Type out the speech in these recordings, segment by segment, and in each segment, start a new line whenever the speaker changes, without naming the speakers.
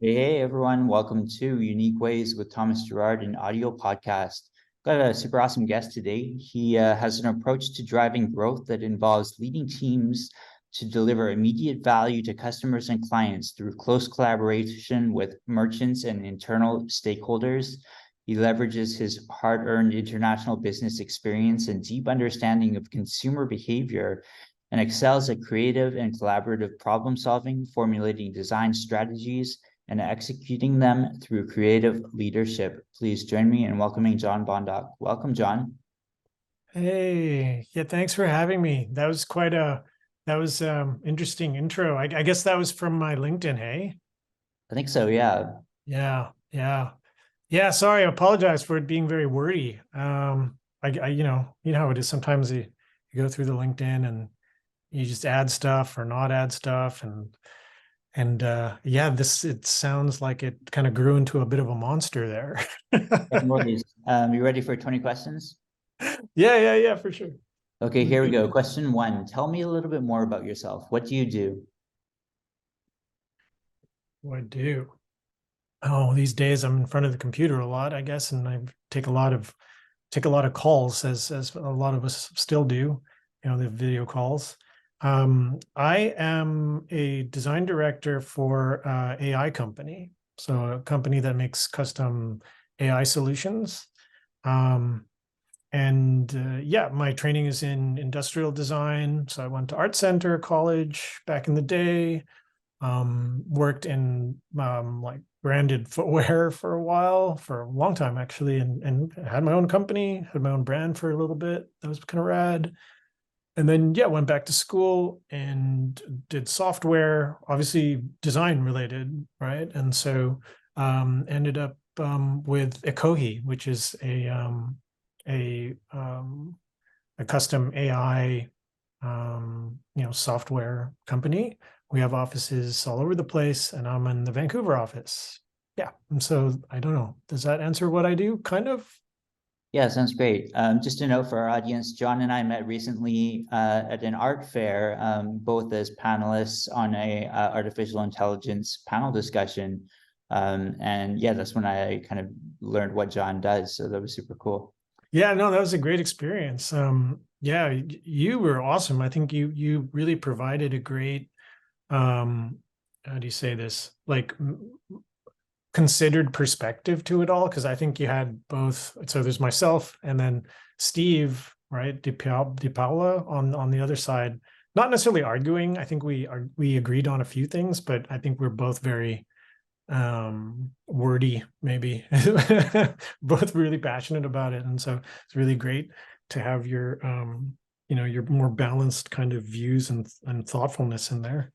Hey everyone, welcome to Unique Ways with Thomas Gerard, an audio podcast. Got a super awesome guest today. He has an approach to driving growth that involves leading teams to deliver immediate value to customers and clients through close collaboration with merchants and internal stakeholders. He leverages his hard-earned international business experience and deep understanding of consumer behavior and excels at creative and collaborative problem solving, formulating design strategies, and executing them through creative leadership. Please join me in welcoming John Bondoc. Welcome, John.
Hey, yeah, thanks for having me. That was interesting intro. I guess that was from my LinkedIn, hey?
I think so, yeah.
Yeah, yeah. Yeah, sorry, I apologize for it being very wordy. You know how it is. Sometimes you go through the LinkedIn and you just add stuff or not add stuff and yeah, this it sounds like it kind of grew into a bit of a monster there.
No worries. You ready for 20 questions?
Yeah, for sure.
Okay,
Let's
here we
do
go.
it.
Question one. Tell me a little bit more about yourself. What do you do?
What I do. Oh, these days I'm in front of the computer a lot, I guess, and I take a lot of calls as a lot of us still do, the video calls. I am a design director for AI company, so a company that makes custom AI solutions. Um, and yeah, my training is in industrial design. So I went to Art Center College back in the day, worked in like branded footwear for a while, for a long time actually, and had my own company, had my own brand for a little bit. That was kind of rad. And then yeah, went back to school and did software, obviously design related, right? And so ended up with Ekohi, which is a um, a custom AI software company. We have offices all over the place, and I'm in the Vancouver office. Yeah. And so I don't know. Does that answer what I do? Kind of.
Yeah, sounds great. Just a note for our audience, John and I met recently at an art fair, both as panelists on a artificial intelligence panel discussion. And yeah, that's when I kind of learned what John does. So that was super cool.
Yeah, no, that was a great experience. Yeah, you were awesome. I think you really provided a great how do you say this? Like considered perspective to it all, because I think you had both. So there's myself and then Steve, right? DiPaola on the other side. Not necessarily arguing. I think we agreed on a few things, but I think we're both very wordy, maybe. Both really passionate about it. And so it's really great to have your more balanced kind of views and thoughtfulness in there.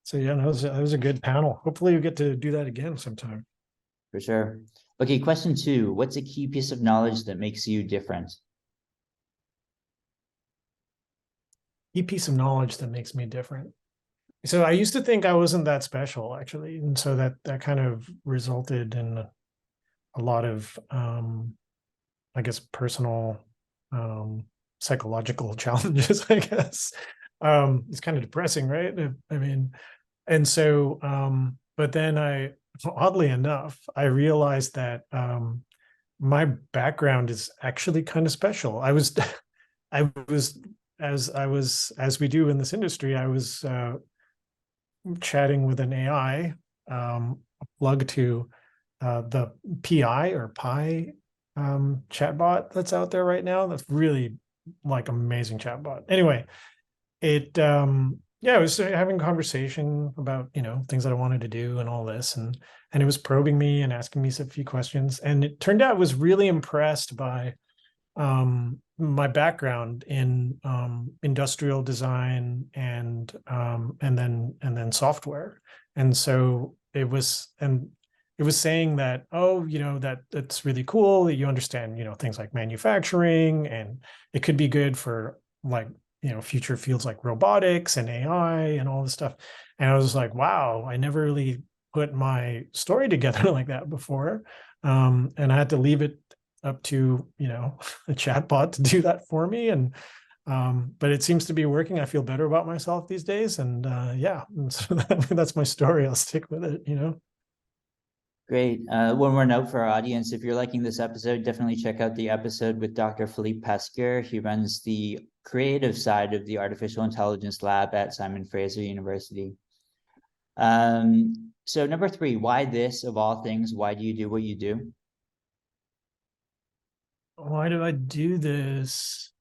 So yeah, that was a good panel. Hopefully you get to do that again sometime.
For sure. Okay, question two. What's a key piece of knowledge that makes you different?
Key piece of knowledge that makes me different. So I used to think I wasn't that special, actually, and so that kind of resulted in a lot of I guess personal um psychological challenges, I guess. It's kind of depressing, right? I mean, and so but then oddly enough, I realized that my background is actually kind of special. I was as we do in this industry, I was chatting with an AI, plug to the PI or Pi chatbot that's out there right now. That's really like amazing chatbot. Anyway, it yeah, I was having a conversation about things that I wanted to do and all this, and it was probing me and asking me a few questions, and it turned out I was really impressed by my background in industrial design and then software. And so it was saying that, oh, that's really cool that you understand things like manufacturing, and it could be good for like future fields like robotics and AI and all this stuff. And I was like, wow, I never really put my story together like that before. And I had to leave it up to a chatbot to do that for me, and but it seems to be working. I feel better about myself these days, and yeah, and so that's my story. I'll stick with it.
Great. One more note for our audience. If you're liking this episode, definitely check out the episode with Dr. Philippe Pasquier. He runs the creative side of the Artificial Intelligence Lab at Simon Fraser University. So number 3, why this of all things? Why do you do what you do?
Why do I do this?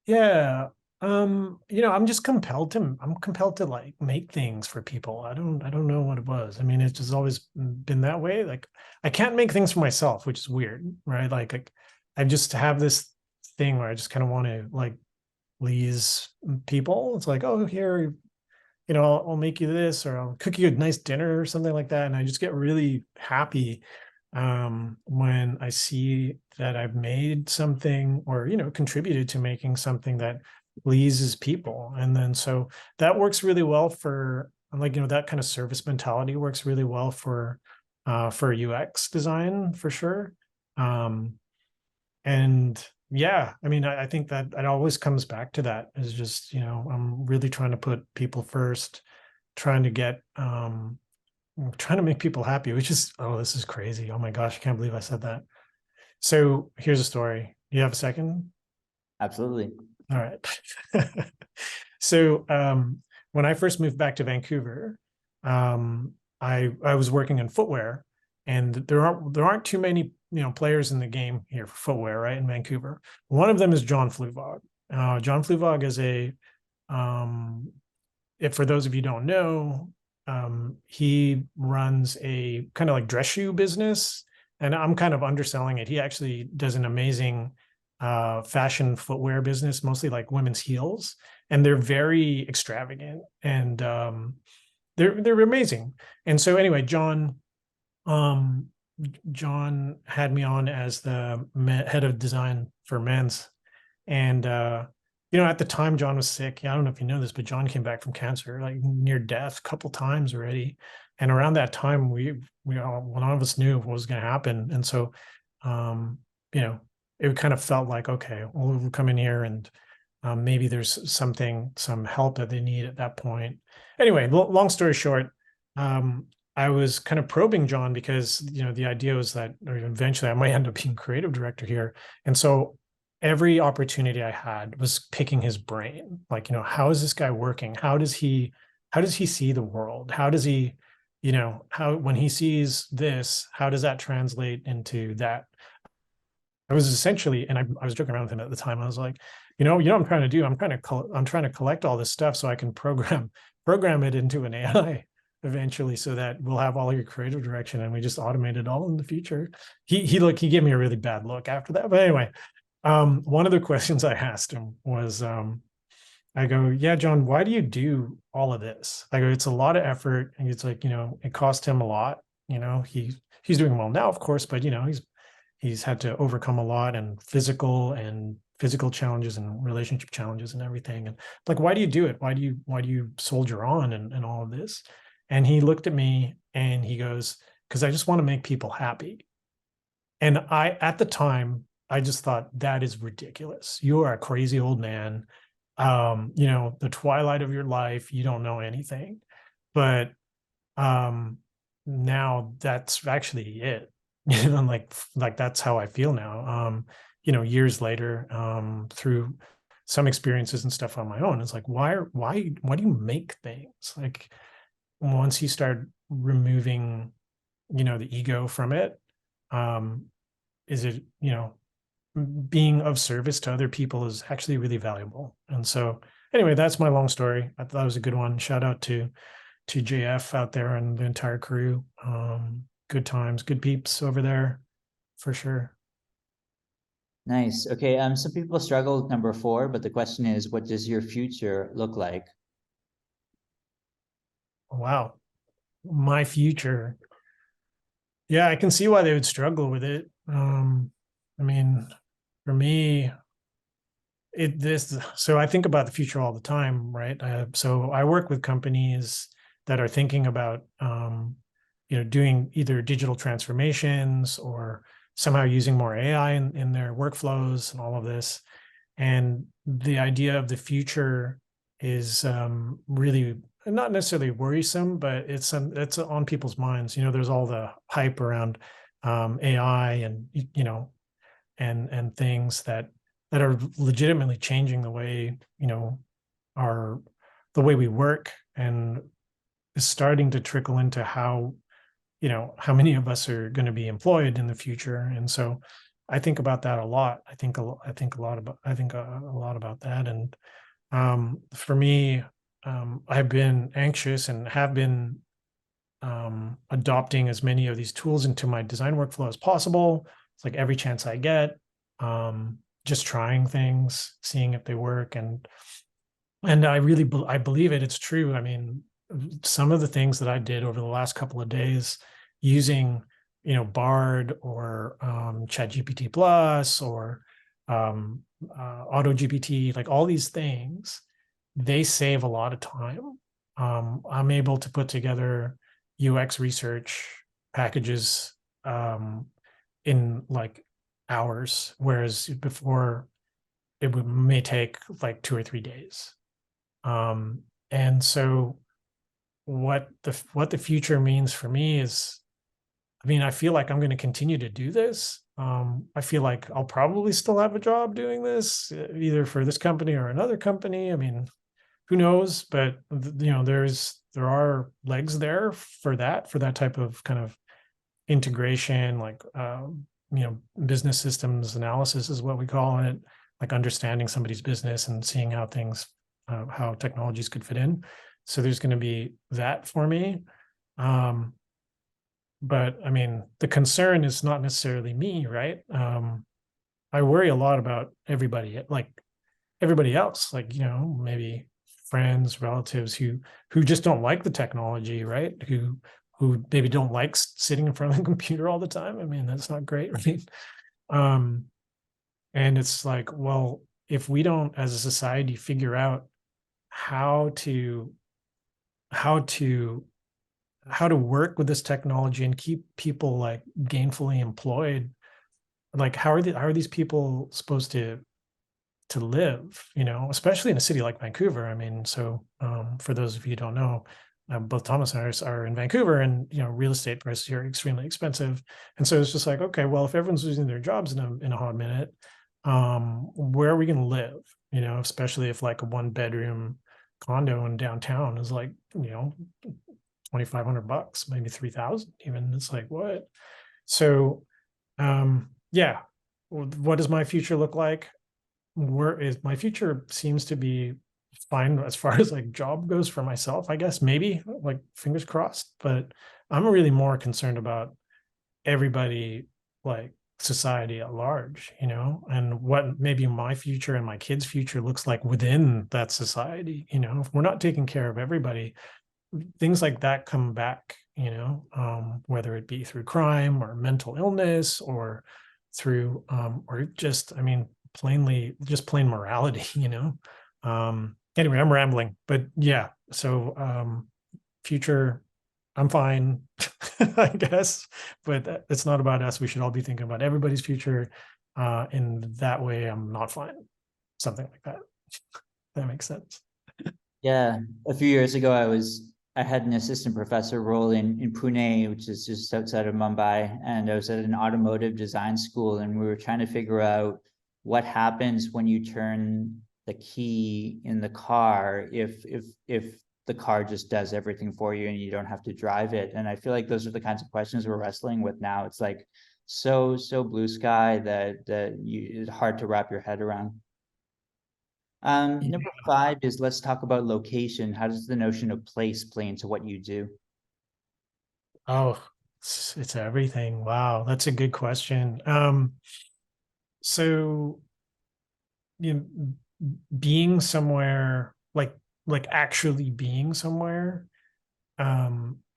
Yeah. I'm just compelled to like make things for people. I don't know what it was. I mean, it's just always been that way. Like I can't make things for myself, which is weird, right? Like I just have this thing where I just kind of want to like please people. It's like, oh, here, I'll make you this or I'll cook you a nice dinner or something like that. And I just get really happy when I see that I've made something or, contributed to making something that pleases people. And then so that works really well for like, that kind of service mentality works really well for UX design for sure. Um, and yeah, I mean, I think that it always comes back to that is just, I'm really trying to put people first, trying to get I'm trying to make people happy, which is, oh, this is crazy. Oh my gosh, I can't believe I said that. So here's a story. You have a second?
Absolutely.
All right. So when I first moved back to Vancouver, I was working in footwear, and there aren't too many players in the game here for footwear, right, in Vancouver. One of them is John Fluvog. John Fluvog is a if for those of you who don't know, he runs a kind of like dress shoe business, and I'm kind of underselling it. He actually does an amazing fashion footwear business, mostly like women's heels, and they're very extravagant and they're amazing. And so anyway, um, John had me on as the head of design for men's, and at the time John was sick. I don't know if you know this, but John came back from cancer, like near death, a couple times already. And around that time, we all none of us knew what was going to happen, and so um, you know, it kind of felt like, okay, well, we'll come in here and maybe there's some help that they need at that point. Anyway, long story short, I was kind of probing John because the idea was that eventually I might end up being creative director here, and so every opportunity I had was picking his brain. Like, how is this guy working? How does he see the world? How does he, how when he sees this, how does that translate into that? I was essentially, and I was joking around with him at the time. I was like, what I'm trying to do. I'm trying to collect all this stuff so I can program it into an AI eventually, so that we'll have all your creative direction and we just automate it all in the future. He gave me a really bad look after that. But anyway, one of the questions I asked him was, I go, yeah, John, why do you do all of this? I go, it's a lot of effort, and it's like, it cost him a lot. He's doing well now, of course, but he's had to overcome a lot and physical challenges and relationship challenges and everything. And like, why do you do it? Why do you soldier on and all of this? And he looked at me and he goes, because I just want to make people happy. And at the time, I just thought, that is ridiculous. You are a crazy old man. The twilight of your life, you don't know anything. But now that's actually it. Like that's how I feel now. Years later, through some experiences and stuff on my own, it's like, why do you make things? Like once you start removing, the ego from it, is it, being of service to other people is actually really valuable. And so anyway, that's my long story. I thought it was a good one. Shout out to JF out there and the entire crew. Good times, good peeps over there for sure.
Nice. Okay. Some people struggle with number 4, but the question is, what does your future look like?
Wow. My future. Yeah, I can see why they would struggle with it. I mean, for me, so I think about the future all the time, right? So I work with companies that are thinking about doing either digital transformations or somehow using more AI in their workflows and all of this. And the idea of the future is really not necessarily worrisome, but it's on people's minds. There's all the hype around AI and and things that are legitimately changing the way our the way we work, and is starting to trickle into how many of us are going to be employed in the future. And so I think about that a lot. I think a lot about that. And for me, I've been anxious and have been adopting as many of these tools into my design workflow as possible. It's like every chance I get, just trying things, seeing if they work. And I believe it. It's true. I mean, some of the things that I did over the last couple of days using, Bard or ChatGPT Plus or Auto GPT, like all these things, they save a lot of time. I'm able to put together UX research packages in like hours, whereas before may take like 2 or 3 days. And so what the future means for me is, I mean, I feel like I'm going to continue to do this. I feel like I'll probably still have a job doing this, either for this company or another company. I mean, who knows? But there are legs there for that type of kind of integration, like business systems analysis is what we call it, like understanding somebody's business and seeing how things, how technologies could fit in. So there's going to be that for me. But I mean, the concern is not necessarily me, right? I worry a lot about like everybody else, like, maybe friends, relatives who just don't like the technology, right? Who maybe don't like sitting in front of the computer all the time. I mean, that's not great, right? Um, and it's like, well, if we don't, as a society, figure out how to how to how to work with this technology and keep people like gainfully employed, like how are these people supposed to live, especially in a city like Vancouver. I mean, so for those of you who don't know, both Thomas and I are in Vancouver, and real estate prices here are extremely expensive. And so it's just like, okay, well, if everyone's losing their jobs in a hot minute, where are we going to live? Especially if like a 1 bedroom condo in downtown is like, $2,500, maybe 3,000 even. It's like, what? So yeah, what does my future look like? Where is my future seems to be fine as far as like job goes for myself, I guess, maybe, like, fingers crossed. But I'm really more concerned about everybody, like society at large, and what maybe my future and my kids' future looks like within that society. If we're not taking care of everybody, things like that come back, whether it be through crime or mental illness or through or just, I mean, plain morality. Anyway, I'm rambling, but yeah. So future, I'm fine. I guess, but it's not about us. We should all be thinking about everybody's future. In that way, I'm not fine. Something like that. That makes sense.
Yeah, a few years ago, I had an assistant professor role in Pune, which is just outside of Mumbai, and I was at an automotive design school, and we were trying to figure out what happens when you turn the key in the car if the car just does everything for you and you don't have to drive it. And I feel like those are the kinds of questions we're wrestling with now. It's like so blue sky that it's hard to wrap your head around. Number 5 is, let's talk about location. How does the notion of place play into what you do?
Oh, it's everything. Wow, that's a good question. So you know, being somewhere, like actually being somewhere,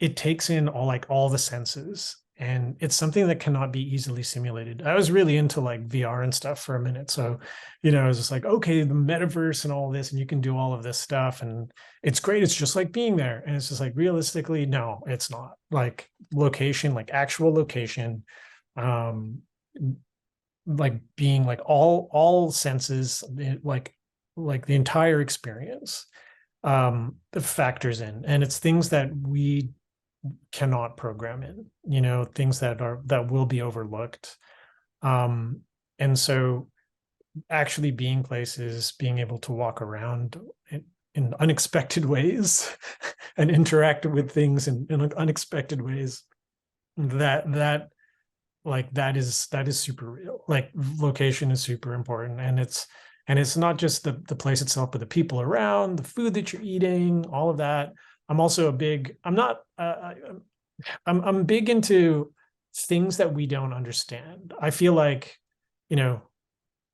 it takes in all the senses, and it's something that cannot be easily simulated. I was really into like VR and stuff for a minute. So, I was just like, okay, the metaverse and all this, and you can do all of this stuff, and it's great. It's just like being there. And it's just like, realistically, no, it's not. Like location, like actual location, um, like being like all senses, like the entire experience. factors in, and it's things that we cannot program in, things that will be overlooked. And so actually being places, being able to walk around in unexpected ways and interact with things in unexpected ways, that like that is super real. Like location is super important, and it's not just the place itself, but the people around, the food that you're eating, all of that. I'm also a big, I'm not I'm big into things that we don't understand. I feel like, you know,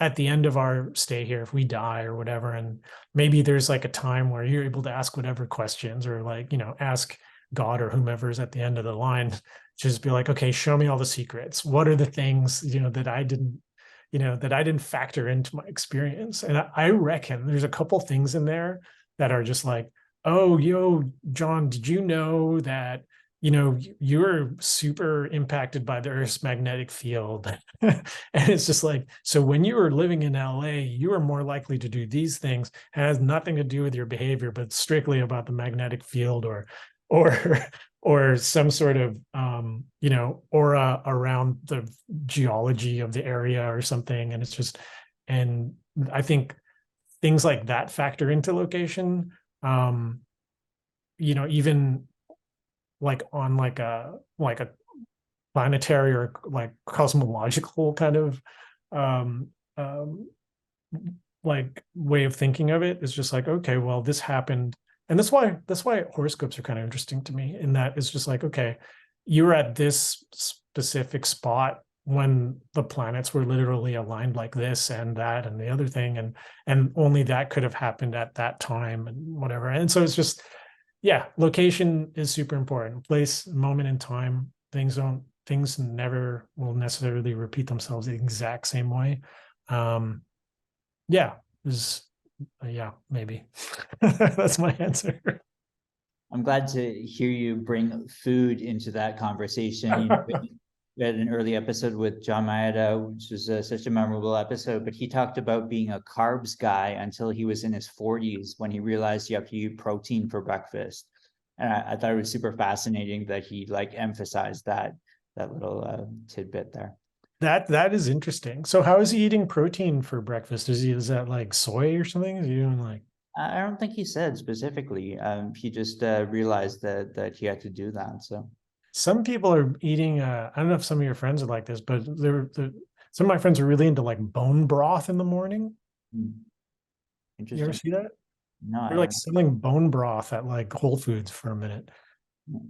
at the end of our stay here, if we die or whatever, and maybe there's like a time where you're able to ask whatever questions, or like, ask God or whomever's at the end of the line, just be like, okay, show me all the secrets. What are the things, that I didn't factor into my experience? And I reckon there's a couple things in there that are just like, oh, yo, John, did you know that, you're super impacted by the Earth's magnetic field? And it's just like, so when you were living in LA, you were more likely to do these things. It has nothing to do with your behavior, but strictly about the magnetic field, or or some sort of aura around the geology of the area or something. And it's just, and I think things like that factor into location. Even like on like a planetary or like cosmological kind of um um like way of thinking of it, is just like, okay, well, this happened. And that's why horoscopes are kind of interesting to me, in that it's just like, okay, you're at this specific spot when the planets were literally aligned like this and that and the other thing, and only that could have happened at that time and whatever. And so it's just, yeah, location is super important. Place, moment in time. Things never will necessarily repeat themselves the exact same way. Um, yeah, is yeah, maybe. That's my answer.
I'm glad to hear you bring food into that conversation. We had an early episode with John Maeda, which was such a memorable episode, but he talked about being a carbs guy until he was in his 40s, when he realized you have to eat protein for breakfast. And I thought it was super fascinating that he like emphasized that little tidbit there.
That is interesting. So how is he eating protein for breakfast? Is that like soy or something? Is he doing like,
I don't think he said specifically. He just realized that he had to do that. So
some people are eating I don't know if some of your friends are like this, but some of my friends are really into like bone broth in the morning. You ever
interesting.
see that?
No, I
They're like
haven't.
selling bone broth at like Whole Foods for a minute. Yeah.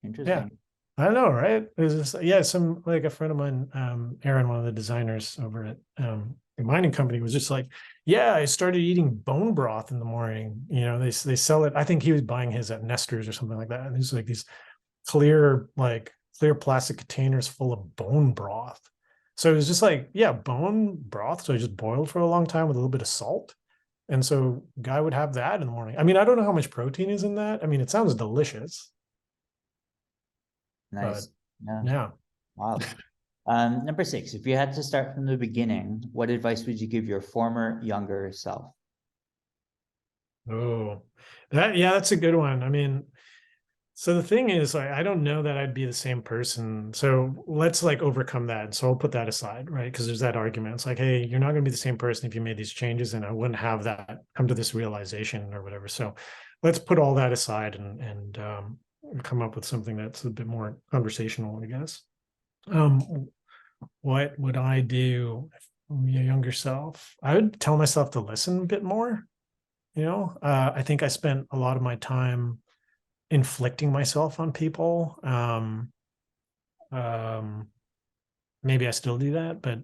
Interesting.
I don't know, right? There's this, yeah, some like a friend of mine, Aaron, one of the designers over at the mining company, was just like, yeah, I started eating bone broth in the morning. They sell it. I think he was buying his at Nestor's or something like that. And there's like these clear plastic containers full of bone broth. So it was just like, yeah, bone broth. So I just boiled for a long time with a little bit of salt. And so guy would have that in the morning. I mean, I don't know how much protein is in that. I mean, it sounds delicious, but
Nice. Yeah.
yeah.
Wow. Number 6, if you had to start from the beginning, what advice would you give your former younger self?
Oh, yeah, that's a good one. I mean, so the thing is, I don't know that I'd be the same person. So let's like overcome that. So I'll put that aside, right? Because there's that argument. It's like, hey, you're not going to be the same person if you made these changes, and I wouldn't have that come to this realization or whatever. So let's put all that aside and come up with something that's a bit more conversational, I guess. What would I do if your younger self? I would tell myself to listen a bit more. I think I spent a lot of my time inflicting myself on people. Um, Maybe I still do that, but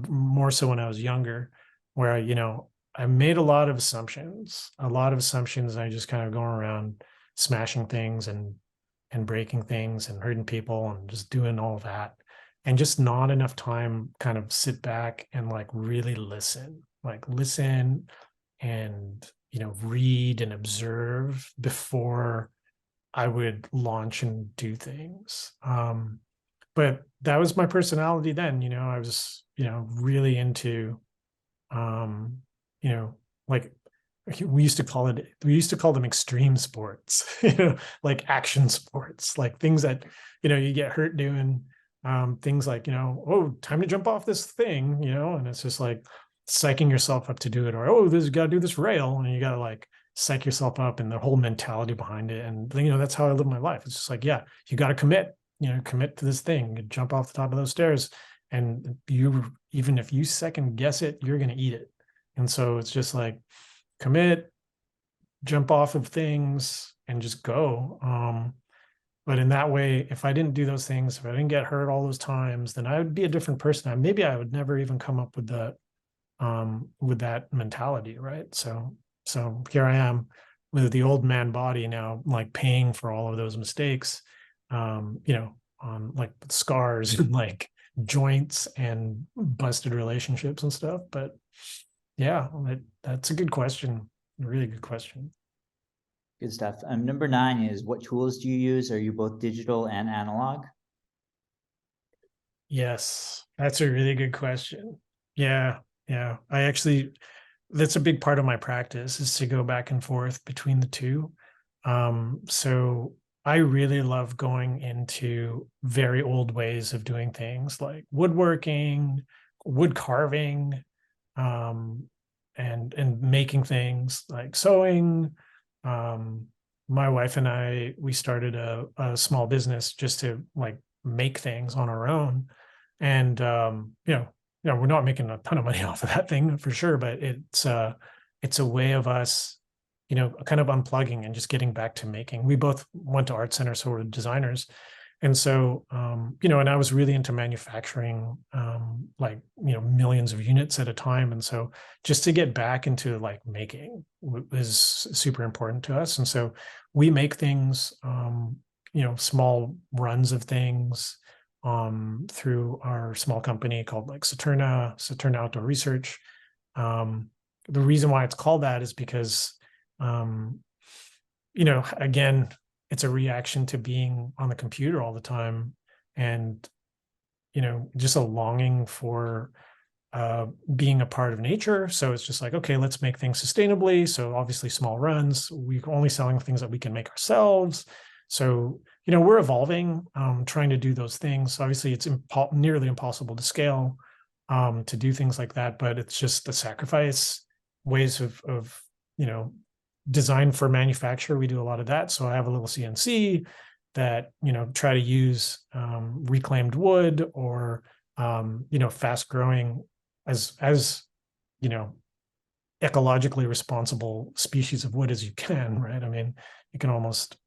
more so when I was younger, where I made a lot of assumptions. I just kind of going around smashing things and breaking things and hurting people and just doing all that, and just not enough time kind of sit back and like really listen and read and observe before I would launch and do things. But that was my personality then. I was really into um, like we used to call them extreme sports, like action sports, like things that, you get hurt doing, things like, oh, time to jump off this thing, and it's just like psyching yourself up to do it, or, oh, you got to do this rail, and you got to like psych yourself up, and the whole mentality behind it. And, that's how I live my life. It's just like, yeah, you got to commit to this thing, you jump off the top of those stairs, and even if you second guess it, you're going to eat it. And so it's just like, commit, jump off of things, and just go. But in that way, if I didn't do those things, if I didn't get hurt all those times, then I would be a different person. Maybe I would never even come up with that mentality, right? So here I am with the old man body now, like paying for all of those mistakes, on like scars and like joints and busted relationships and stuff. But yeah, that's a good question. A really good question.
Good stuff. Number 9 is, what tools do you use? Are you both digital and analog?
Yes, that's a really good question. Yeah, yeah. That's a big part of my practice, is to go back and forth between the two. So I really love going into very old ways of doing things, like woodworking, wood carving, and making things like sewing. My wife and we started a small business just to like make things on our own. And, we're not making a ton of money off of that thing for sure, but it's a way of us, kind of unplugging and just getting back to making. We both went to art center, so we're designers. And so, and I was really into manufacturing, like, millions of units at a time. And so just to get back into like making is super important to us. And so we make things, small runs of things, through our small company called like Saturna Outdoor Research. The reason why it's called that is because, again, it's a reaction to being on the computer all the time, and just a longing for being a part of nature. So it's just like, okay, let's make things sustainably. So obviously small runs, we're only selling things that we can make ourselves. So we're evolving, trying to do those things. Obviously it's nearly impossible to scale, to do things like that, but it's just the sacrifice ways of design for manufacture. We do a lot of that. So I have a little CNC that, try to use reclaimed wood, or, fast growing, as ecologically responsible species of wood as you can, right? I mean,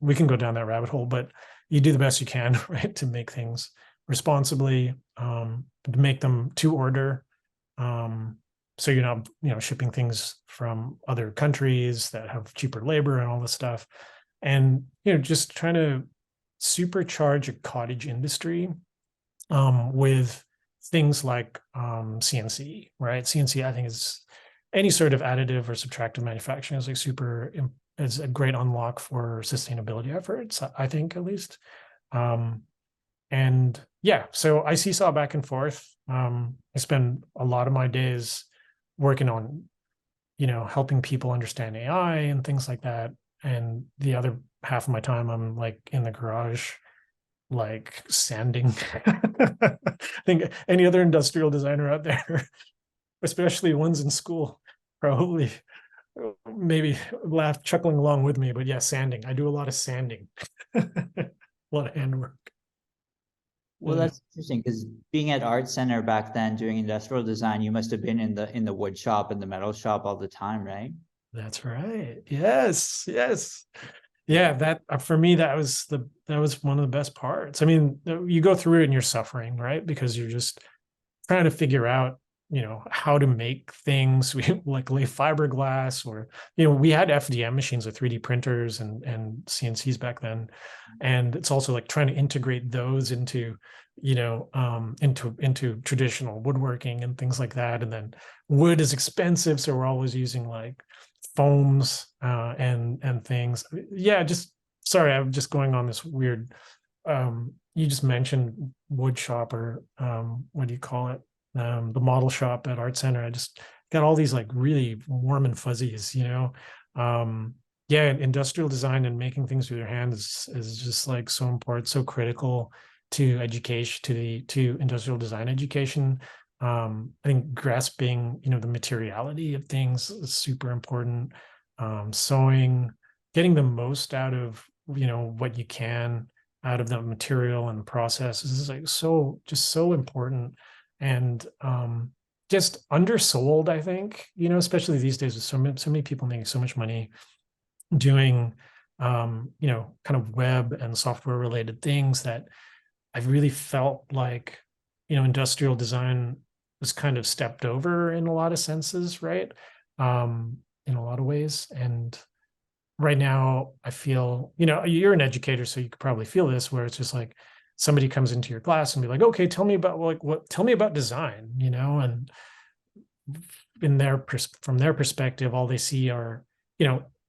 we can go down that rabbit hole, but you do the best you can, right, to make things responsibly, to make them to order. So you're not, shipping things from other countries that have cheaper labor and all this stuff. And, just trying to supercharge a cottage industry, with things like, CNC, right? CNC, I think, is any sort of additive or subtractive manufacturing is like is a great unlock for sustainability efforts, I think, at least. And yeah, so I seesaw back and forth. I spend a lot of my days working on, helping people understand AI and things like that. And the other half of my time, I'm like in the garage, like sanding. I think any other industrial designer out there, especially ones in school, probably maybe chuckling along with me. But yeah, sanding. I do a lot of sanding, a lot of handwork.
Well,
Yeah.
that's interesting, because being at art center back then doing industrial design, you must have been in the wood shop and the metal shop all the time, right?
That's right. Yes, yes. Yeah, that for me, that was one of the best parts. I mean, you go through it and you're suffering, right? Because you're just trying to figure out, how to make things. We like lay fiberglass, or, we had FDM machines with 3D printers and CNCs back then. And it's also like trying to integrate those into, into traditional woodworking and things like that. And then wood is expensive, so we're always using like foams, and things. Yeah, just sorry, I'm just going on this weird. You just mentioned wood shop, or what do you call it? The model shop at Art Center. I just got all these like really warm and fuzzies, yeah, industrial design and making things with your hands is just like so important, so critical to education, to industrial design education. I think grasping, the materiality of things is super important. Sewing, getting the most out of, what you can out of the material and the process is like just so important. And just undersold, I think, especially these days with so many people making so much money doing kind of web and software related things, that I've really felt like, industrial design was kind of stepped over in a lot of senses, right? In a lot of ways. And right now I feel, you're an educator, so you could probably feel this, where it's just like somebody comes into your class and be like, okay, tell me about tell me about design, and from their perspective, all they see are,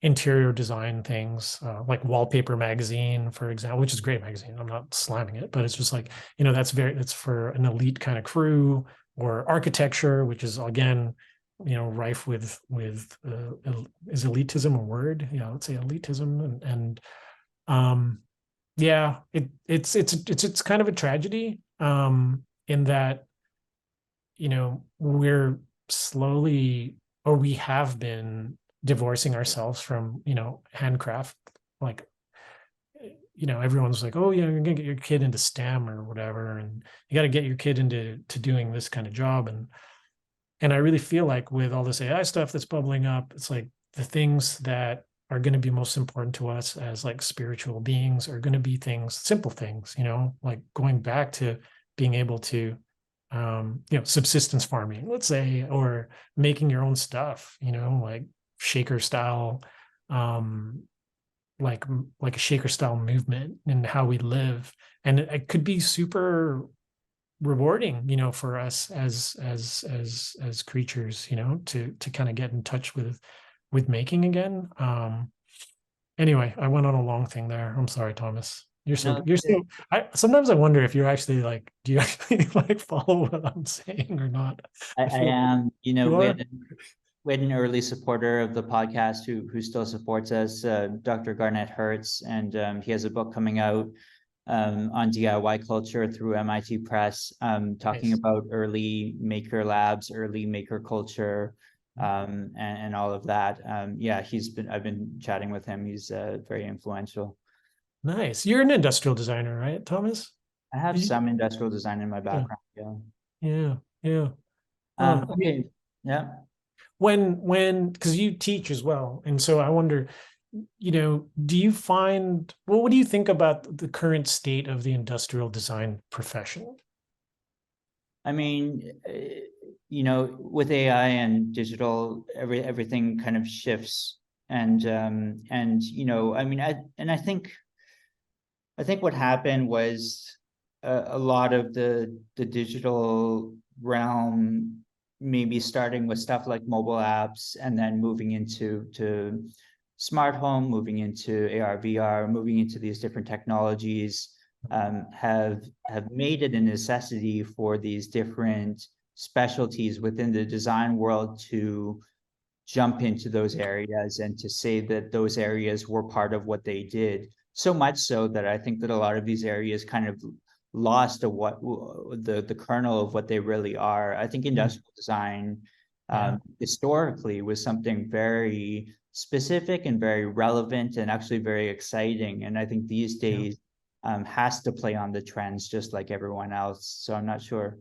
interior design things, like Wallpaper magazine, for example, which is a great magazine. I'm not slamming it, but it's just like, that's for an elite kind of crew. Or architecture, which is again, rife is elitism a word? Yeah, let's say elitism. And yeah, it's kind of a tragedy, in that, we're slowly, or we have been divorcing ourselves from, handcraft. Like, everyone's like, oh, you're gonna get your kid into STEM or whatever, and you got to get your kid into doing this kind of job. And I really feel like with all this AI stuff that's bubbling up, it's like the things that are going to be most important to us as like spiritual beings are going to be simple things, like going back to being able to, subsistence farming, let's say, or making your own stuff, like shaker style, um, like a shaker style movement in how we live. And it could be super rewarding, for us as creatures, to kind of get in touch with making again. Anyway, I went on a long thing there. I'm sorry, Thomas.
No,
You're so I sometimes I wonder if you're actually like, do you actually like follow what I'm saying or not? I
I
feel like
am,
you are.
we had an early supporter of the podcast who still supports us, Dr. Garnett Hertz, and he has a book coming out on DIY culture through MIT Press, talking
Nice.
about early maker labs, early maker culture, and all of that. Yeah, I've been chatting with him. He's very influential.
Nice. You're an industrial designer, right, Thomas?
I have
You-
some industrial design in my
yeah,
background. Yeah.
yeah, yeah. I mean,
Okay. Yeah.
when because you teach as well, and so I wonder, do you find, well, what do you think about the current state of the industrial design profession?
I mean, with AI and digital, everything kind of shifts, and I mean, I think what happened was a lot of the digital realm, maybe starting with stuff like mobile apps, and then moving to smart home, moving into AR, VR, moving into these different technologies, have made it a necessity for these different specialties within the design world to jump into those areas and to say that those areas were part of what they did. So much so that I think that a lot of these areas kind of lost the kernel of what they really are. I think
Mm,
industrial design
yeah,
historically was something very specific and very relevant and actually very exciting. And I think these
yeah,
days has to play on the trends just like everyone else. So I'm not sure.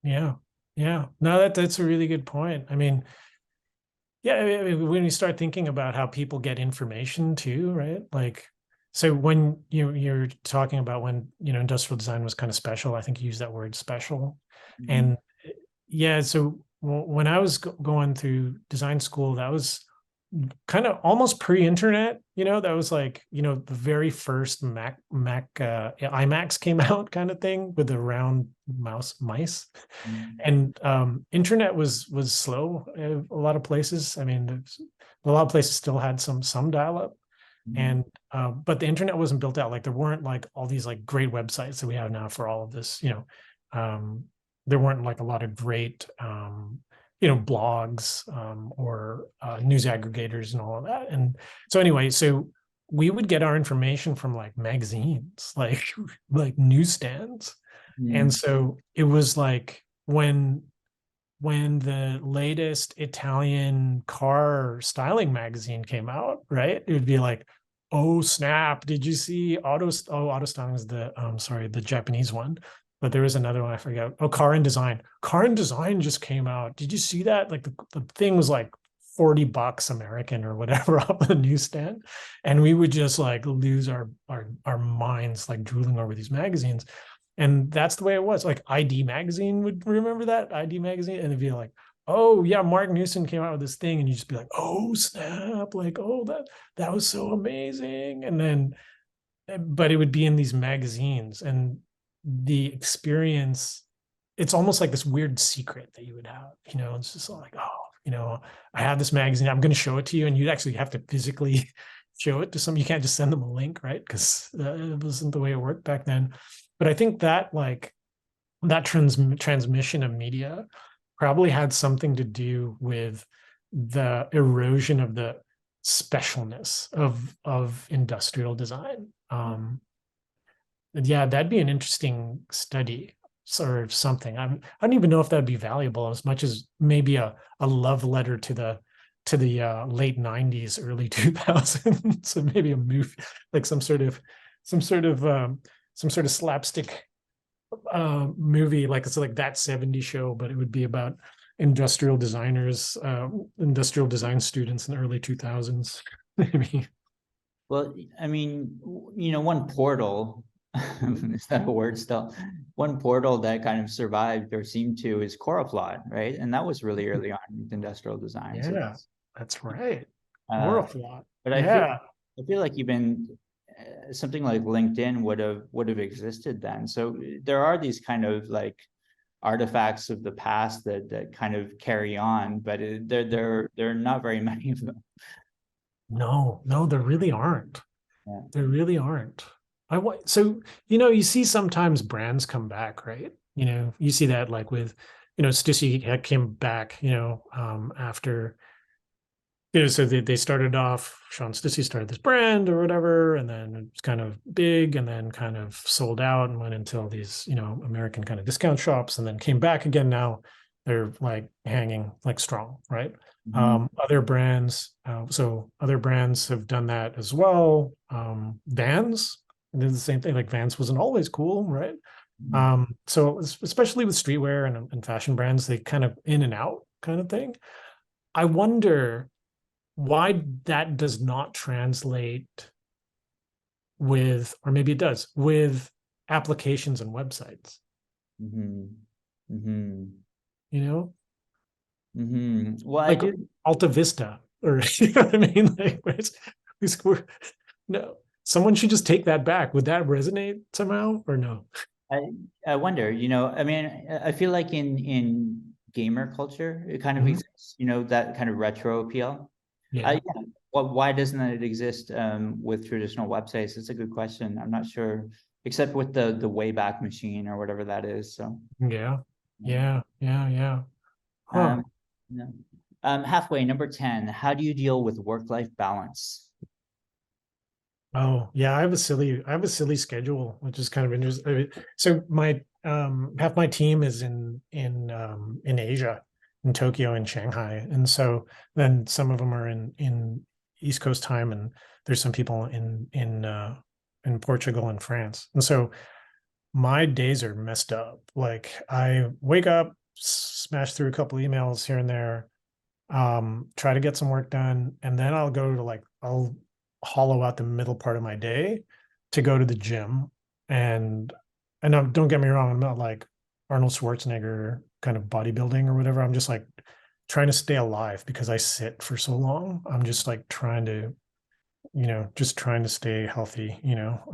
yeah, yeah. No, that's a really good point. I mean, yeah, I mean, when you start thinking about how people get information too, right? Like, so when you're talking about when, industrial design was kind of special, I think you used that word special.
Mhm.
And yeah, so when I was going through design school, that was kind of almost pre-internet, that was like, the very first Mac iMacs came out kind of thing with the round mice.
Mhm.
And internet was slow in a lot of places. I mean, a lot of places still had some dial-up,
Mhm.
and but the internet wasn't built out. Like there weren't like all these like great websites that we have now for all of this. There weren't like a lot of great blogs, or news aggregators and all of that. And so anyway, so we would get our information from like magazines, like like newsstands. And
Mm,
so it was like when the latest Italian car styling magazine came out, right? It would be like, oh snap, did you see Auto Styling is the sorry, the Japanese one. But there was another one, I forget. Oh, Car and Design. Car and Design just came out. Did you see that? Like the thing was like $40 American or whatever off the newsstand. And we would just like lose our minds like drooling over these magazines. And that's the way it was. Like ID Magazine would remember that ID Magazine, and it'd be like, oh yeah, Mark Newson came out with this thing, and you just be like, oh snap, like oh that was so amazing. And then, but it would be in these magazines, and the experience, it's almost like this weird secret that you would have. It's just like, oh, I have this magazine. I'm going to show it to you, and you'd actually have to physically show it to some. You can't just send them a link, right? Because it wasn't the way it worked back then. But I think that like that transmission of media probably had something to do with the erosion of the specialness of industrial design. Yeah, that'd be an interesting study or something. I don't even know if that'd be valuable as much as maybe a love letter to the late 90s, early 2000s. So maybe a movie, like some sort of slapstick movie, like it's like That 70s Show, but it would be about industrial designers, industrial design students in the early 2000s. Maybe.
well, I mean, one portal, is that a word still? One portal that kind of survived or seemed to is Coraflot, right? And that was really early on with industrial design. So
Yeah, that's right.
uh,
Coraflot.
but
Yeah.
I feel like even something like LinkedIn would have existed then. So there are these kind of like artifacts of the past that kind of carry on, but there are not very many of them.
No, there really aren't.
Yeah.
There really aren't. So you see sometimes brands come back, right? You see that like with Stussy came back, after so they started off, Sean Stussy started this brand or whatever, and then it's kind of big and then kind of sold out and went into all these, American kind of discount shops, and then came back again. Now they're like hanging like strong, right?
Mhm.
Other brands have done that as well. Vans did the same thing. Like Vans wasn't always cool, right? So especially with streetwear and fashion brands, they kind of in and out kind of thing. I wonder why that does not translate with, or maybe it does, with applications and websites,
Mhm. Mhm.
you know,
Well, I
like
do.
Alta Vista, or you know what I mean? Like, no, someone should just take that back. Would that resonate somehow or no?
I I wonder. I mean, I feel like in gamer culture, it kind of
Mhm.
exists. That kind of retro appeal.
Yeah.
Yeah. Well, why doesn't it exist with traditional websites? It's a good question. I'm not sure, except with the Wayback Machine or whatever that is. So,
Yeah.
yeah.
Yeah. Huh.
Um, yeah. Halfway, number 10. How do you deal with work-life balance?
Oh, yeah, I have a silly schedule, which is kind of interesting. So my half my team is in Asia, in Tokyo and Shanghai. And so then some of them are in East Coast time, and there's some people in Portugal and France. And so my days are messed up. Like I wake up, smash through a couple emails here and there, try to get some work done, and then I'll go to like I'll hollow out the middle part of my day to go to the gym. And don't get me wrong, I'm not like Arnold Schwarzenegger kind of bodybuilding or whatever. I'm just like trying to stay alive because I sit for so long. I'm just like trying to, just trying to stay healthy, and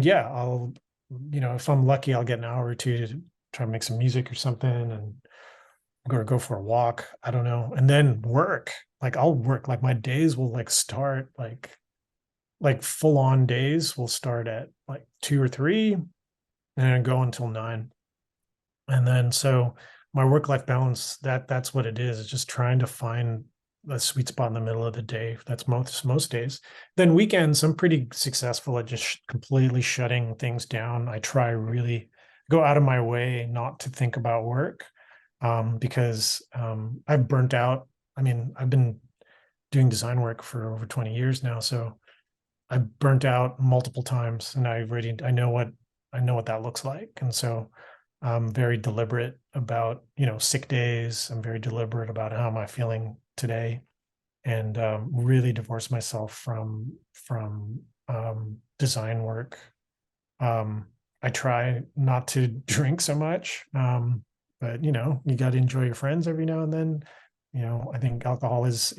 yeah, I'll, if I'm lucky, I'll get an hour or two to try to make some music or something, and or go for a walk. I don't know. And then work. Like I'll work. Like my days will like start like full on days will start at like 2 or 3 and go until 9. And then so my work-life balance, that's what it is. It's just trying to find the sweet spot in the middle of the day. That's most days. Then weekends, I'm pretty successful at just completely shutting things down. I try really go out of my way not to think about work, because I've burnt out. I mean, I've been doing design work for over 20 years now, so I burnt out multiple times, and I know what that looks like. And so I'm very deliberate about, sick days. I'm very deliberate about how am I feeling today, and really divorce myself from design work. I try not to drink so much, but you got to enjoy your friends every now and then. I think alcohol is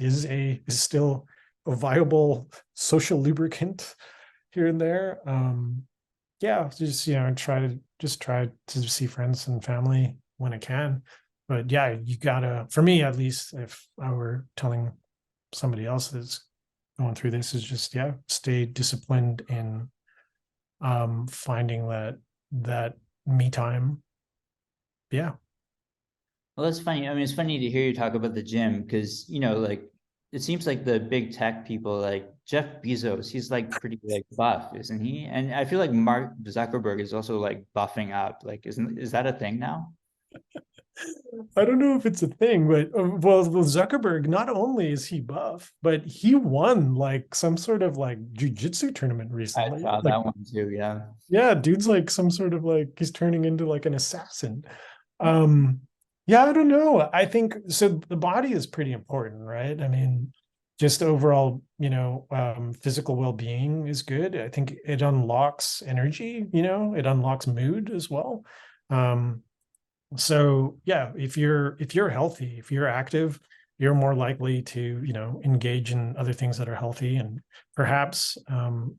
still a viable social lubricant here and there. Yeah, just try to see friends and family when I can. But yeah, you gotta, for me at least, if I were telling somebody else that's going through this, is just, yeah, stay disciplined in finding that me time. Yeah.
Well, that's funny. I mean, it's funny to hear you talk about the gym because, like it seems like the big tech people like Jeff Bezos, he's like pretty like buff, isn't he? And I feel like Mark Zuckerberg is also like buffing up. Like, is that a thing now?
I don't know if it's a thing, but well, Zuckerberg, not only is he buff, but he won like some sort of like jujitsu tournament
I
recently.
saw
Like,
that one too. Yeah.
yeah, dude's like some sort of like he's turning into like an assassin. Um, yeah, I don't know. I think so. The body is pretty important, right? I mean, just overall, physical well-being is good. I think it unlocks energy, it unlocks mood as well. Um, so yeah, if you're healthy, if you're active, you're more likely to engage in other things that are healthy, and perhaps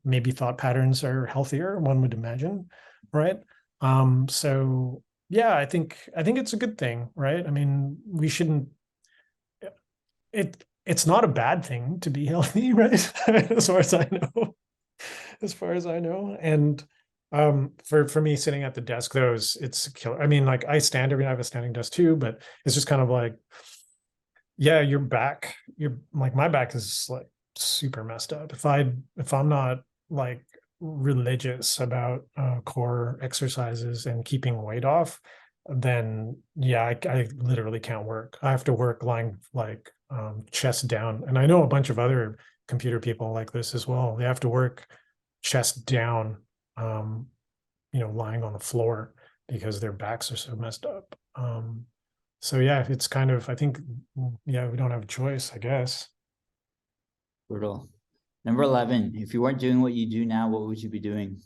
maybe thought patterns are healthier, one would imagine, right? So yeah, I think it's a good thing, right? I mean, we shouldn't, it's not a bad thing to be healthy, right? As far as I know. As far as I know. And for me sitting at the desk, it's a killer. I mean, like I have a standing desk too, but it's just kind of like, yeah, you're like, my back is like super messed up. If I'm not like religious about core exercises and keeping weight off, then yeah, I literally can't work. I have to work lying like chest down. And I know a bunch of other computer people like this as well. They have to work chest down, um, lying on the floor because their backs are so messed up. So yeah, it's kind of, I think, yeah, we don't have a choice, I guess.
Brutal. Number 11, if you weren't doing what you do now, what would you be doing?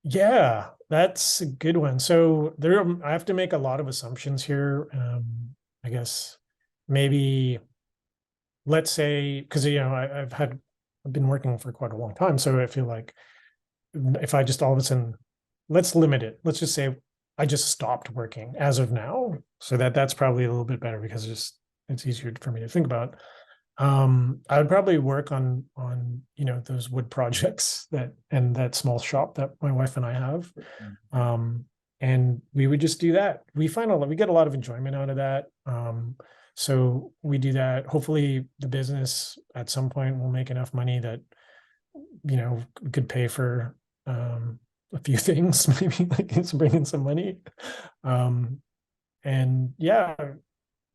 Yeah, that's a good one. So I have to make a lot of assumptions here. I guess maybe, let's say, because I've been working for quite a long time, so I feel like if I just all of a sudden, let's limit it. Let's just say I just stopped working as of now, so that's probably a little bit better because it's easier for me to think about. I would probably work on those wood projects and that small shop that my wife and I have. Um, and we would just do that. We get a lot of enjoyment out of that. So we do that. Hopefully the business at some point will make enough money that could pay for a few things, maybe like it's bringing some money. Um, and yeah,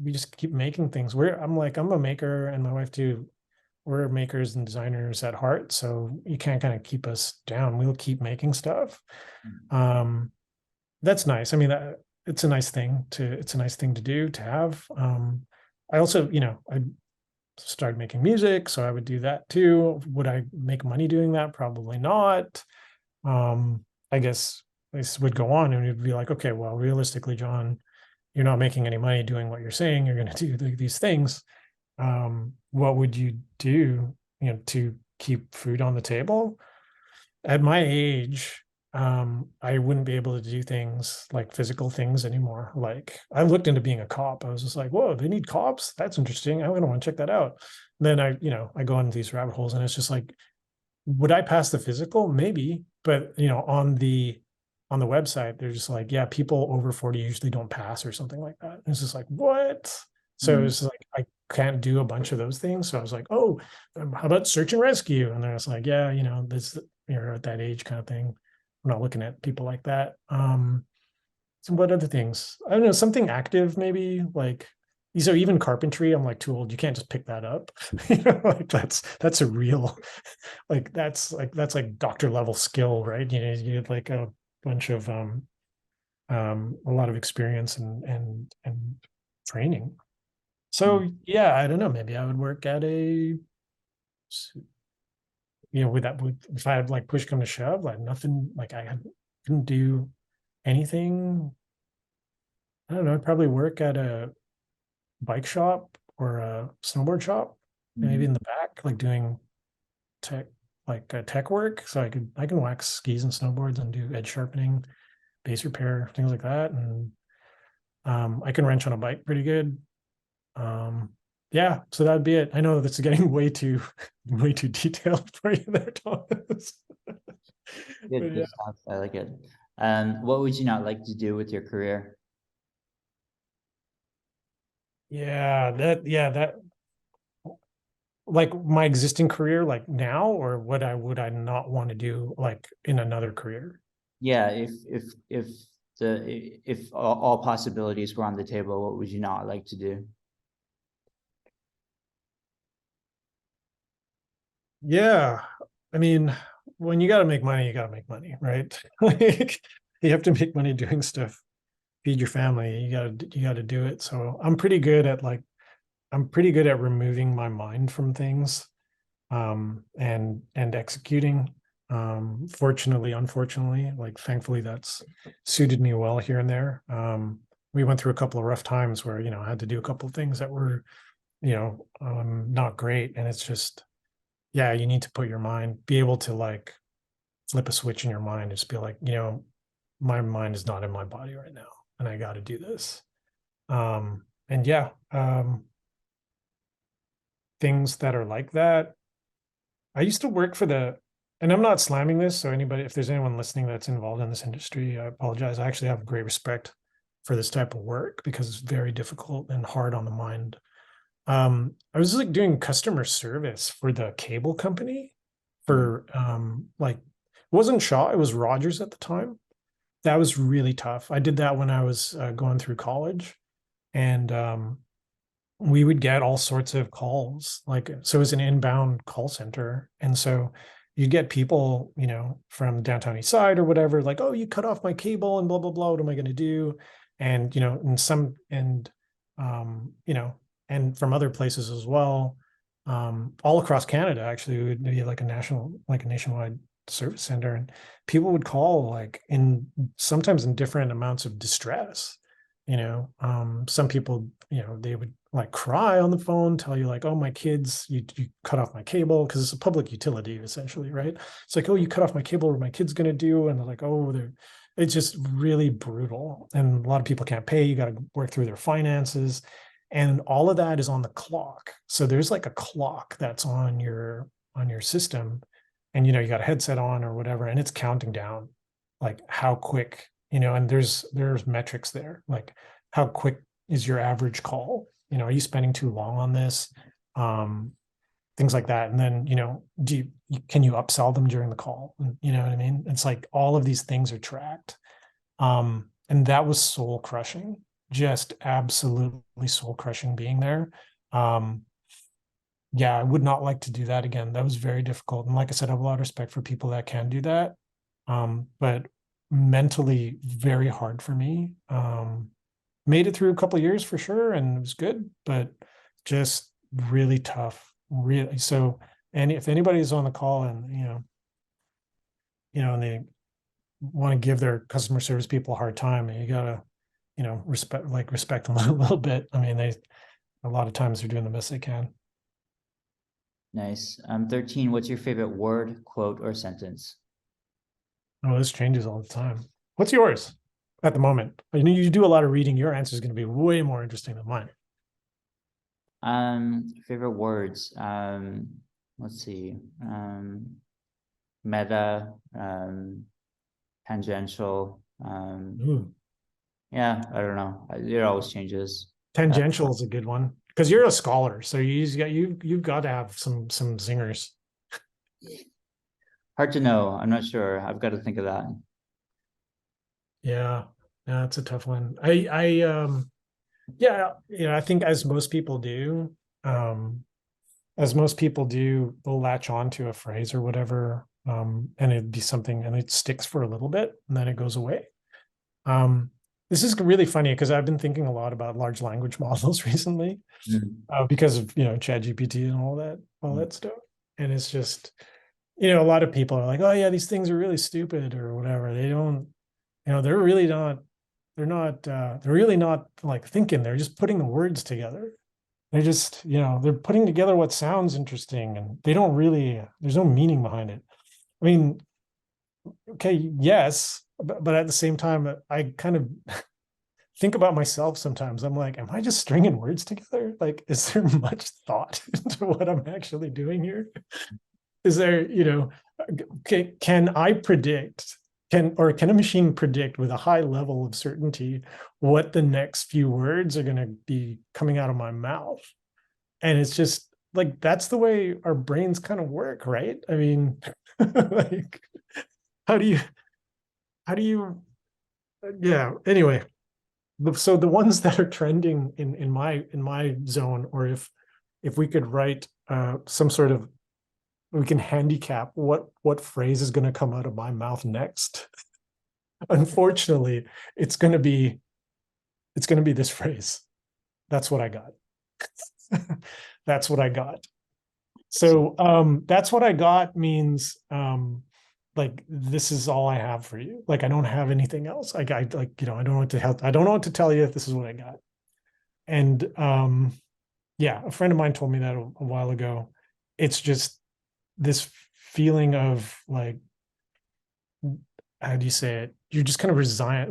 we just keep making things. I'm a maker, and my wife too. We're makers and designers at heart, so you can't kind of keep us down. We'll keep making stuff. Um, that's nice. I mean, it's a nice thing to do to have. I also, I started making music, so I would do that too. Would I make money doing that? Probably not. I guess this would go on and it'd be like, okay, well, realistically, John, you're not making any money doing what you're saying you're going to do these things. What would you do, to keep food on the table? At my age, I wouldn't be able to do things like physical things anymore. Like I looked into being a cop. I was just like, whoa, they need cops? That's interesting. I'm gonna want to check that out. And then I go into these rabbit holes, and it's just like, would I pass the physical? Maybe, but on the website, they're just like, yeah, people over 40 usually don't pass or something like that. And it's just like, what? So it's like, I can't do a bunch of those things. So I was like, oh, how about search and rescue? And they're just like, yeah, this, you're at that age kind of thing. I'm not looking at people like that. So what other things? I don't know, something active maybe, like, so even carpentry, I'm like too old. You can't just pick that up. Like that's a real, that's like doctor level skill, right? You get like a bunch of a lot of experience and training. So yeah, I don't know. Maybe I would work at with that. If I had like push come to shove, like nothing, like couldn't do anything. I don't know. I'd probably work at a bike shop or a snowboard shop, maybe in the back, like doing tech, tech work. So I can wax skis and snowboards and do edge sharpening, base repair, things like that. And I can wrench on a bike pretty good. Yeah, so that'd be it. I know that's getting way too way too detailed for you there, Thomas.
Good,
But
good stuff. I like it. What would you not like to do with your career?
that like my existing career, like now, or what I would I not want to do like in another career?
Yeah, if all possibilities were on the table, what would you not like to do?
Yeah. I mean, when you got to make money, you got to make money, right? Like you have to make money doing stuff, feed your family. You got to do it. So I'm pretty good at removing my mind from things, and executing. Fortunately, unfortunately, like thankfully that's suited me well here and there. We went through a couple of rough times where, I had to do a couple of things that were, not great. And it's just, yeah, you need to put your mind, be able to like flip a switch in your mind, just be like, my mind is not in my body right now, and I got to do this. And yeah, things that are like that. I used to work for and I'm not slamming this. So anybody, if there's anyone listening that's involved in this industry, I apologize. I actually have great respect for this type of work because it's very difficult and hard on the mind. I was like doing customer service for the cable company for like, it wasn't Shaw, it was Rogers at the time. That was really tough. I did that when I was going through college, and we would get all sorts of calls. Like, so it was an inbound call center, and so you get people, from downtown east side or whatever, like, oh, you cut off my cable and blah blah blah, what am I going to do? And and from other places as well, all across Canada. Actually, it would be like a nationwide service center, and people would call like in sometimes in different amounts of distress. Some people, they would like cry on the phone, tell you like, oh, my kids, you cut off my cable, because it's a public utility essentially, right? It's like, oh, you cut off my cable, what are my kids going to do? And they're like, oh, it's just really brutal, and a lot of people can't pay. You got to work through their finances, and all of that is on the clock. So there's like a clock that's on your system, and you got a headset on or whatever, and it's counting down like how quick, and there's metrics there, like how quick is your average call, are you spending too long on this, um things like that. And then, can you upsell them during the call? You know what I mean? It's like all of these things are tracked. And that was soul crushing, just absolutely soul crushing being there. um yeah, I would not like to do that again. That was very difficult. And like I said, I have a lot of respect for people that can do that. But mentally very hard for me. Made it through a couple of years for sure, and it was good, but just really tough. Really. So, and if anybody's on the call and and they want to give their customer service people a hard time, you gotta, respect them a little bit. I mean, a lot of times they're doing the best they can.
Nice. 13, what's your favorite word, quote, or sentence?
Oh, this changes all the time. What's yours at the moment? I know you do a lot of reading. Your answer is going to be way more interesting than mine.
Favorite words. Let's see. Meta, tangential.
Ooh,
Yeah, I don't know. It always changes.
tangential is a good one because you're a scholar, so you've got to have some zingers.
Hard to know. I'm not sure. I've got to think of that.
Yeah, yeah, it's a tough one. Yeah, I think um, as most people do, they'll latch on to a phrase or whatever, and it'd be something, and it sticks for a little bit, and then it goes away. Um, this is really funny because I've been thinking a lot about large language models recently,
Mm.
because of ChatGPT and all
Mm.
that stuff, and it's just a lot of people are like, oh yeah, these things are really stupid or whatever. They don't, they're really not. They're really not like thinking. They're just putting the words together. They're just, they're putting together what sounds interesting, and they don't really, there's no meaning behind it. I mean, okay, yes, but at the same time, I kind of think about myself sometimes. I'm like, am I just stringing words together? Like, is there much thought into what I'm actually doing here? Is there, can I predict, can a machine predict with a high level of certainty what the next few words are going to be coming out of my mouth? And it's just like, that's the way our brains kind of work, right? I mean, like, how do you, how do you, yeah, anyway. So the ones that are trending in my zone, or if we could write some sort of, we can handicap what phrase is going to come out of my mouth next. Unfortunately, it's going to be this phrase. That's what I got. That's what I got. So that's what I got means like, this is all I have for you. Like, I don't have anything else. Like, I like, I don't know what to help. I don't know what to tell you if this is what I got. And yeah, a friend of mine told me that a while ago. It's just this feeling of like, how do you say it? You're just kind of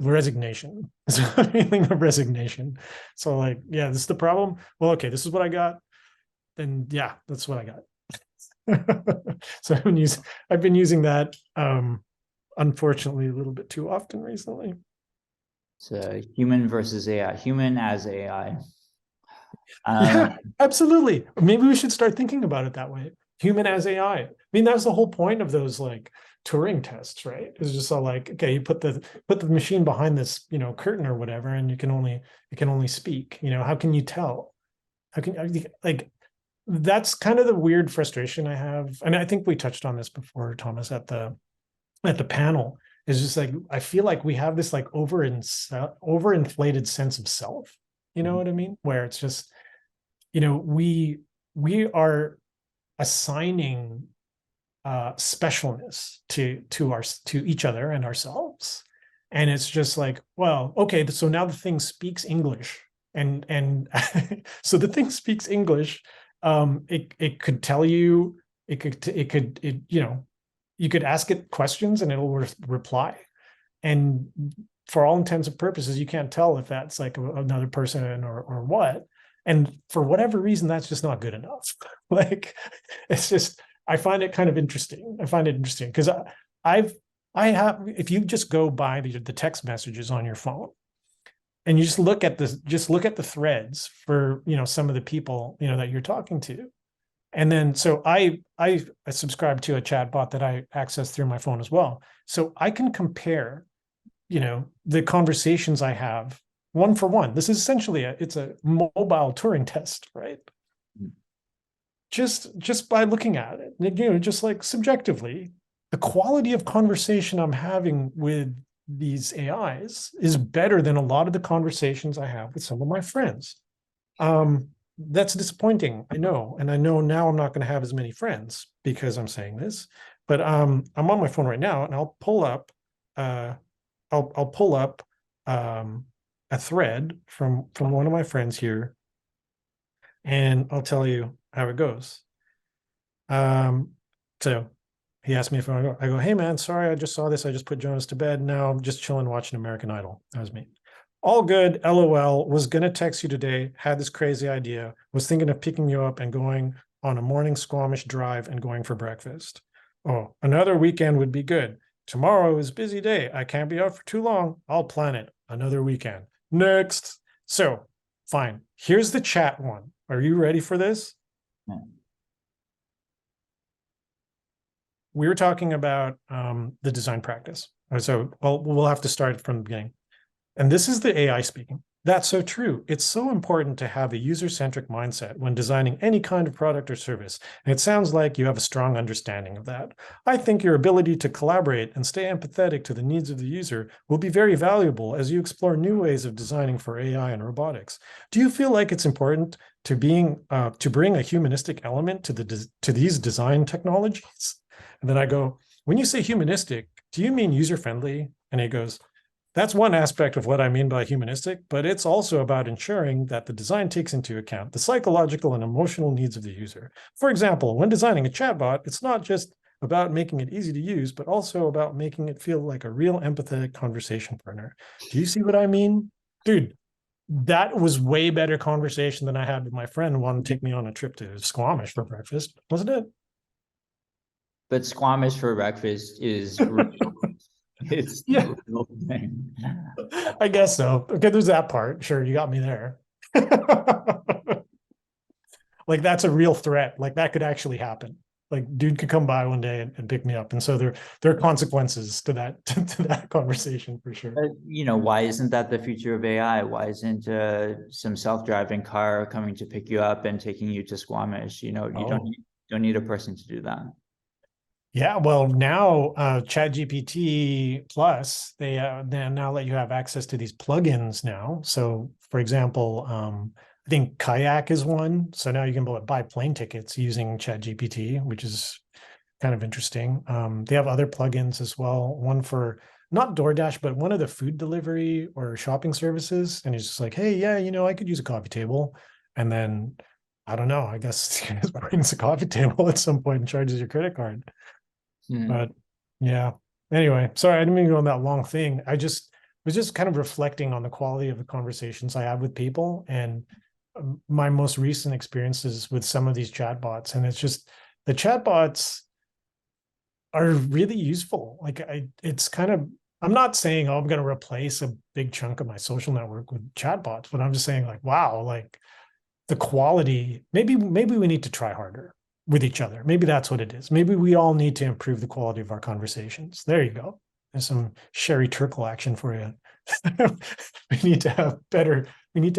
resignation. It's a feeling of resignation. So like, yeah, this is the problem. Well, okay, this is what I got. Then yeah, that's what I got. So I've been using that unfortunately a little bit too often recently.
It's human versus AI, human as AI.
Yeah,
Um,
absolutely. Maybe we should start thinking about it that way. Human as AI. I mean, that's the whole point of those like Turing tests, right? It's just all like, okay, you put the machine behind this, curtain or whatever, and it can only speak. How can you tell? How can like, that's kind of the weird frustration I have. And I think we touched on this before, Thomas, at the panel. Is just like, I feel like we have this like overinflated sense of self. You know what I mean? Where it's just, we are assigning specialness to each other and ourselves, and it's just like, well, okay, so now the thing speaks English, and so the thing speaks English. It could tell you, you could ask it questions and it'll reply, and for all intents and purposes, you can't tell if that's like another person or what. And for whatever reason, that's just not good enough. Like, it's just, I find it kind of interesting. I find it interesting because I've, I have, if you just go by the text messages on your phone and you just look at the threads for, some of the people, that you're talking to. And then, so I subscribe to a chat bot that I access through my phone as well. So I can compare, the conversations I have one for one. This is essentially it's a mobile Turing test, right? Just by looking at it, just like subjectively, the quality of conversation I'm having with these AIs is better than a lot of the conversations I have with some of my friends. That's disappointing, I know, and I know now I'm not going to have as many friends because I'm saying this. But I'm on my phone right now, and I'll pull up I'll pull up a thread from one of my friends here, and I'll tell you how it goes. So he asked me if I go, hey man, sorry, I just saw this. I just put Jonas to bed. Now I'm just chilling watching American Idol. That was me. All good, LOL. Was gonna text you today, had this crazy idea, was thinking of picking you up and going on a morning Squamish drive and going for breakfast. Oh, another weekend would be good. tomorrow is a busy day. I can't be out for too long. I'll plan it another weekend. Next. So fine. Here's the chat one. Are you ready for this?
Yeah.
We were talking about the design practice. So, well, we'll have to start from the beginning. And this is the AI speaking. That's so true. It's so important to have a user-centric mindset when designing any kind of product or service. And it sounds like you have a strong understanding of that. I think your ability to collaborate and stay empathetic to the needs of the user will be very valuable as you explore new ways of designing for AI and robotics. Do you feel like it's important to bring a humanistic element to these design technologies? And then I go, when you say humanistic, do you mean user-friendly? And he goes, that's one aspect of what I mean by humanistic, but it's also about ensuring that the design takes into account the psychological and emotional needs of the user. For example, when designing a chatbot, it's not just about making it easy to use, but also about making it feel like a real empathetic conversation partner. Do you see what I mean? Dude, that was way better conversation than I had with my friend who wanted to take me on a trip to Squamish for breakfast, wasn't it?
But Squamish for breakfast is it's
Yeah,
the real thing.
I guess so. Okay, there's that part. Sure, you got me there. Like that's a real threat. Like that could actually happen. Like dude could come by one day and pick me up. And so there are consequences to that to that conversation for sure.
But, why isn't that the future of AI? Why isn't some self-driving car coming to pick you up and taking you to Squamish? You
Oh.
don't need a person to do that.
Yeah, well, now ChatGPT Plus, they now let you have access to these plugins now. So, for example, I think Kayak is one. So now you can buy plane tickets using ChatGPT, which is kind of interesting. They have other plugins as well. One for not DoorDash, but one of the food delivery or shopping services. And it's just like, hey, yeah, I could use a coffee table. And then I don't know, I guess it brings a coffee table at some point and charges your credit card.
Hmm.
But yeah. Anyway, sorry, I didn't mean to go on that long thing. I just was just kind of reflecting on the quality of the conversations I have with people and my most recent experiences with some of these chatbots. And it's just the chatbots are really useful. Like it's kind of, I'm not saying, oh, I'm going to replace a big chunk of my social network with chatbots, but I'm just saying like, wow, like the quality, maybe we need to try harder with each other. Maybe that's what it is. Maybe we all need to improve the quality of our conversations. There you go. There's some Sherry Turkle action for you. we need to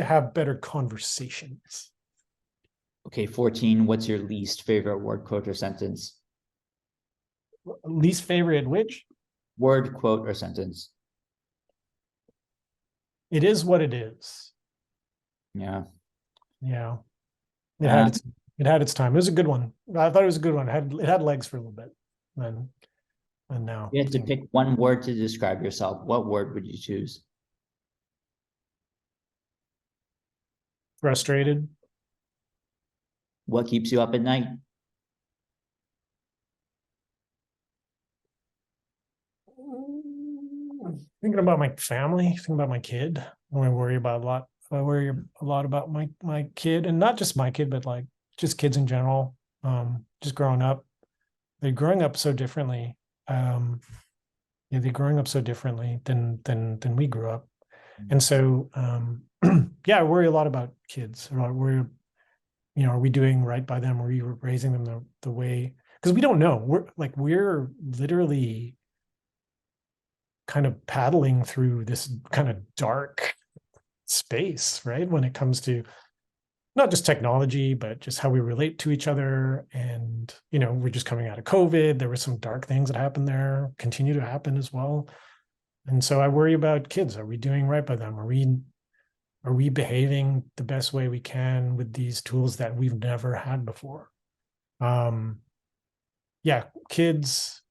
have better conversations.
Okay, 14. What's your least favorite word, quote, or sentence?
Least favorite which?
Word, quote, or sentence.
It is what it is.
Yeah.
Yeah. It had
Um,
its time. It was a good one. I thought it was a good one. It had legs for a little bit. And now
you had to pick one word to describe yourself. What word would you choose?
frustrated.
What keeps you up at night?
Thinking about my family, thinking about my kid. I worry about a lot. I worry a lot about my kid, and not just my kid, but like just kids in general. Just growing up, they're growing up so differently. Yeah, they're growing up so differently than we grew up, and so yeah, I worry a lot about kids. I worry, are we doing right by them? Are we raising them the way? Because we don't know. We're literally kind of paddling through this kind of dark space, right? When it comes to not just technology, but just how we relate to each other. And, we're just coming out of COVID. There were some dark things that happened there, continue to happen as well. And so I worry about kids. Are we doing right by them? Are we behaving the best way we can with these tools that we've never had before? Um, yeah, kids,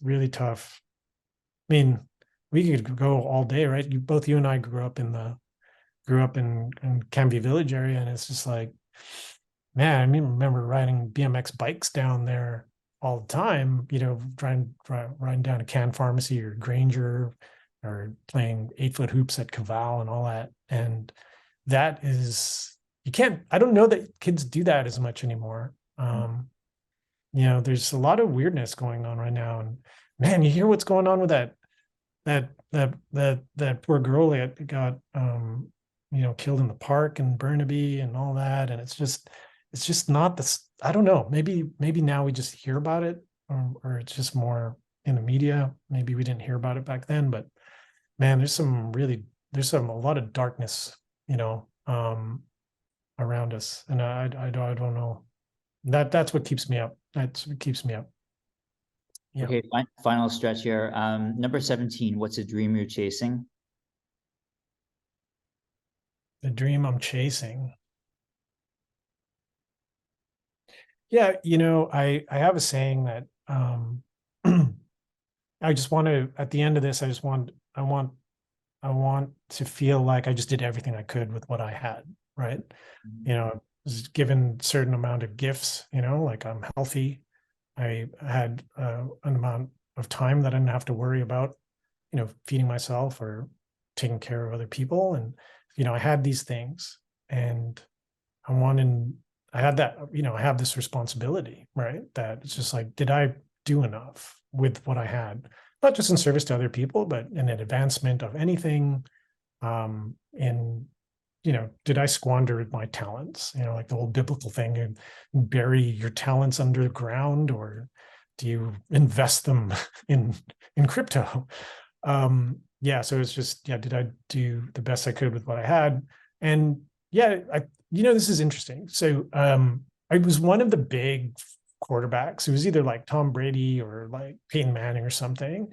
really tough. I mean, we could go all day, right? Both you and I grew up in Canby Village area, and it's just like, man, I mean, remember riding BMX bikes down there all the time. Riding down to Can Pharmacy or Granger, or playing 8-foot hoops at Caval and all that. And that is, you can't. I don't know that kids do that as much anymore. there's a lot of weirdness going on right now. And man, you hear what's going on with that poor girl that got killed in the park in Burnaby and all that. And it's just not this. I don't know. Maybe now we just hear about it, or it's just more in the media. Maybe we didn't hear about it back then, but man, there's a lot of darkness, around us, and I don't know. That's what keeps me up. That's what keeps me up. Yeah.
Okay, final stretch here. Number 17, what's a dream you're chasing?
The dream I'm chasing. Yeah, I have a saying that I just want to, at the end of this, I want to feel like I just did everything I could with what I had, right? Was given certain amount of gifts, like I'm healthy. I had an amount of time that I didn't have to worry about, feeding myself or taking care of other people. And, I had these things, and I wanted, I had that, I have this responsibility, right? That it's just like, did I do enough with what I had? Not just in service to other people, but in an advancement of anything. In did I squander my talents? Like the old biblical thing, and bury your talents under the ground, or do you invest them in crypto? Yeah, so it's just, yeah, did I do the best I could with what I had? And yeah, this is interesting. So I was one of the big quarterbacks. It was either like Tom Brady or like Peyton Manning or something.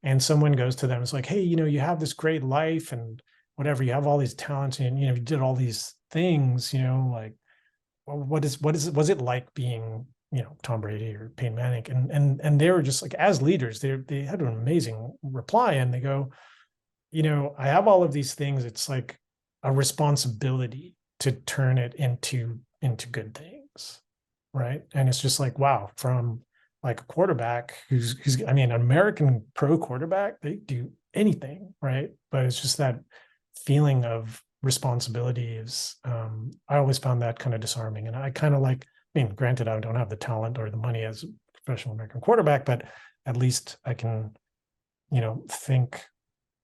And someone goes to them, it's like, hey, you have this great life and whatever, you have all these talents, and you did all these things, like, well, was it like being, Tom Brady or Peyton Manning? And they were just like, as leaders, they had an amazing reply, and they go, I have all of these things. It's like a responsibility to turn it into good things, right? And it's just like, wow, from like a quarterback who's I mean, an American pro quarterback, they do anything, right? But it's just that feeling of responsibility is, I always found that kind of disarming. And I kind of like, I mean, granted, I don't have the talent or the money as a professional American quarterback, but at least I can, think,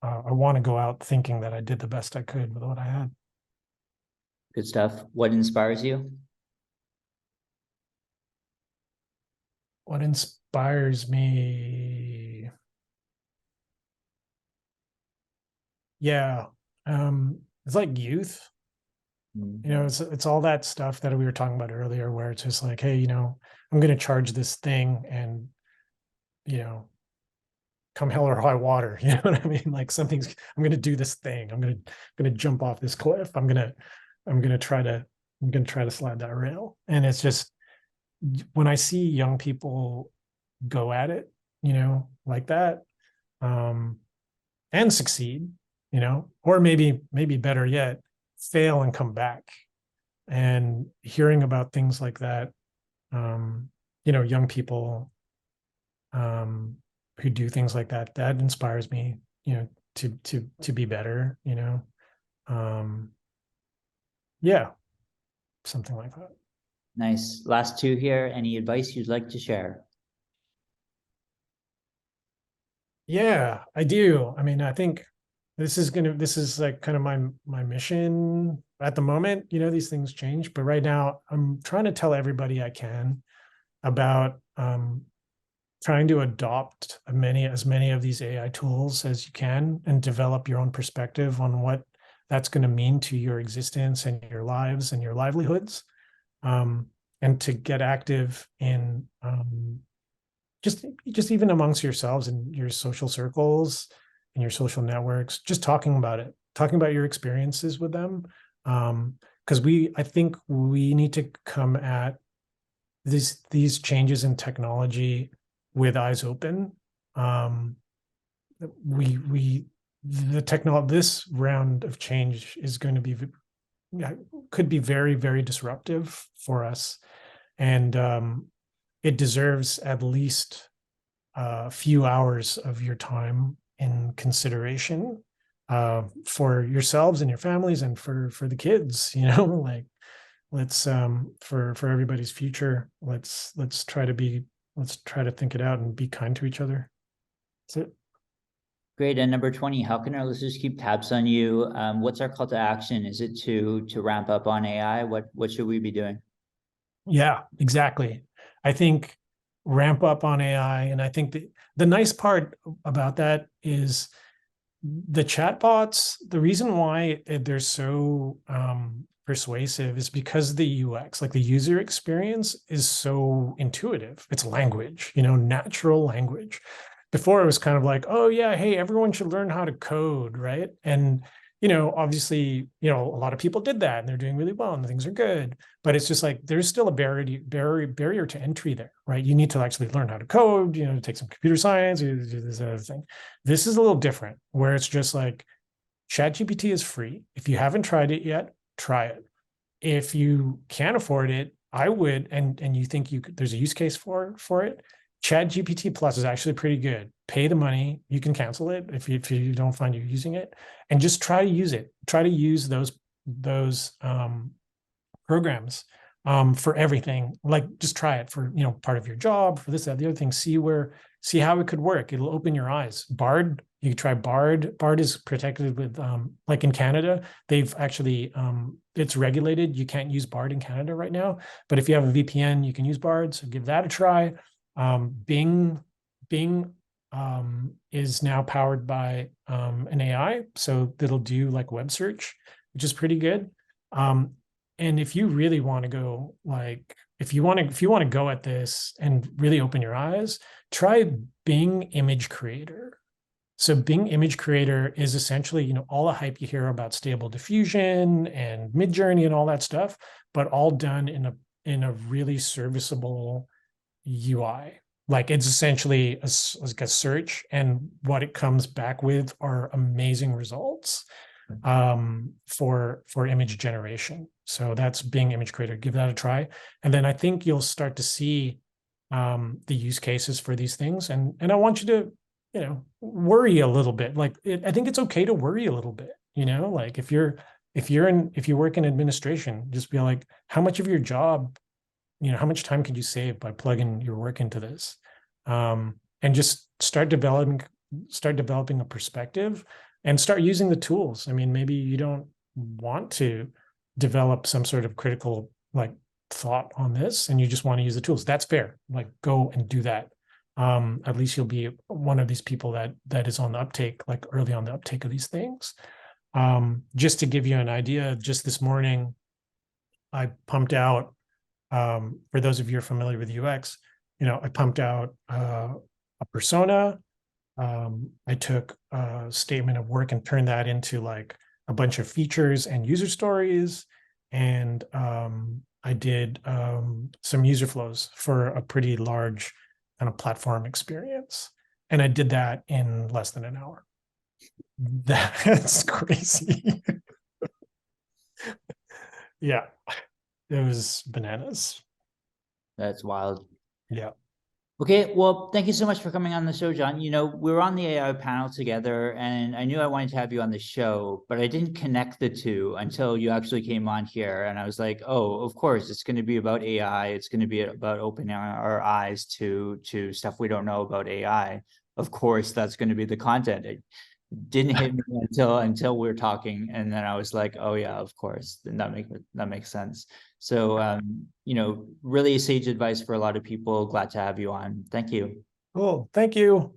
I want to go out thinking that I did the best I could with what I had.
Good stuff. What inspires you?
What inspires me? Yeah. It's like youth. It's all that stuff that we were talking about earlier, where it's just like, hey, I'm going to charge this thing, and you know come hell or high water. You know what I mean? Like, I'm going to do this thing. I'm going to jump off this cliff. I'm going to try to slide that rail. And it's just, when I see young people go at it, like that, um, and succeed, or maybe better yet, fail and come back, and hearing about things like that, young people, who do things like that, that inspires me, to be better, um, yeah, something like that.
Nice. Last two here. Any advice you'd like to share?
Yeah, I do. I mean, I think this is like kind of my mission at the moment. These things change, but right now I'm trying to tell everybody I can about, trying to adopt as many of these AI tools as you can, and develop your own perspective on what that's going to mean to your existence and your lives and your livelihoods, um, and to get active in, just even amongst yourselves and your social circles and your social networks, just talking about your experiences with them, because I think we need to come at these changes in technology with eyes open. We the technology, this round of change is going to be, could be very, very disruptive for us, and it deserves at least a few hours of your time in consideration, for yourselves and your families, and for the kids, like, let's for everybody's future, let's try to think it out and be kind to each other. That's it.
Great. And number 20, how can our listeners keep tabs on you? What's our call to action? Is it to ramp up on AI? What should we be doing?
Yeah, exactly. I think ramp up on AI. And I think the nice part about that is the chatbots, the reason why they're so persuasive is because the UX, like the user experience, is so intuitive. It's language, natural language. Before it was kind of like, oh yeah, hey, everyone should learn how to code, right? And obviously, a lot of people did that and they're doing really well and things are good. But it's just like there's still a barrier to entry there, right? You need to actually learn how to code, take some computer science, do this other thing. This is a little different, where it's just like ChatGPT is free. If you haven't tried it yet, try it. If you can't afford it, I would, and you think there's a use case for it. ChatGPT Plus is actually pretty good. Pay the money. You can cancel it if you don't find you're using it, and just try to use it. Try to use those programs for everything. Like just try it for part of your job, for this, that, the other thing. See how it could work. It'll open your eyes. Bard, you could try Bard. Bard is protected with like in Canada, they've actually it's regulated. You can't use Bard in Canada right now, but if you have a VPN, you can use Bard. So give that a try. Bing is now powered by an AI, so it'll do like web search, which is pretty good. And if you really want to go, like, if you want to go at this and really open your eyes, try Bing Image Creator. So Bing Image Creator is essentially, all the hype you hear about Stable Diffusion and Midjourney and all that stuff, but all done in a really serviceable UI. Like it's essentially like a search, and what it comes back with are amazing results for image generation. So that's Bing Image Creator. Give that a try, and then I think you'll start to see the use cases for these things. And I want you to worry a little bit. Like I think it's okay to worry a little bit. Like if you work in administration, just be like, how much of your job, how much time could you save by plugging your work into this? And just start developing a perspective and start using the tools. I mean, maybe you don't want to develop some sort of critical like thought on this and you just want to use the tools. That's fair. Like go and do that. At least you'll be one of these people that is on the uptake, like early on the uptake of these things. Just to give you an idea, just this morning, I pumped out, for those of you who are familiar with UX, I pumped out a persona. I took a statement of work and turned that into like a bunch of features and user stories. And I did some user flows for a pretty large kind of platform experience. And I did that in less than an hour. That's crazy. Yeah, it was bananas.
That's wild.
Yeah.
Okay, well, thank you so much for coming on the show, John. We were on the AI panel together, and I knew I wanted to have you on the show, but I didn't connect the two until you actually came on here. And I was like, oh, of course, it's going to be about AI. It's going to be about opening our eyes to stuff we don't know about AI. Of course, that's going to be the content. It didn't hit me until we were talking, and then I was like, oh yeah, of course, then that makes sense. So really sage advice for a lot of people. Glad to have you on. Thank you.
Cool. Thank you.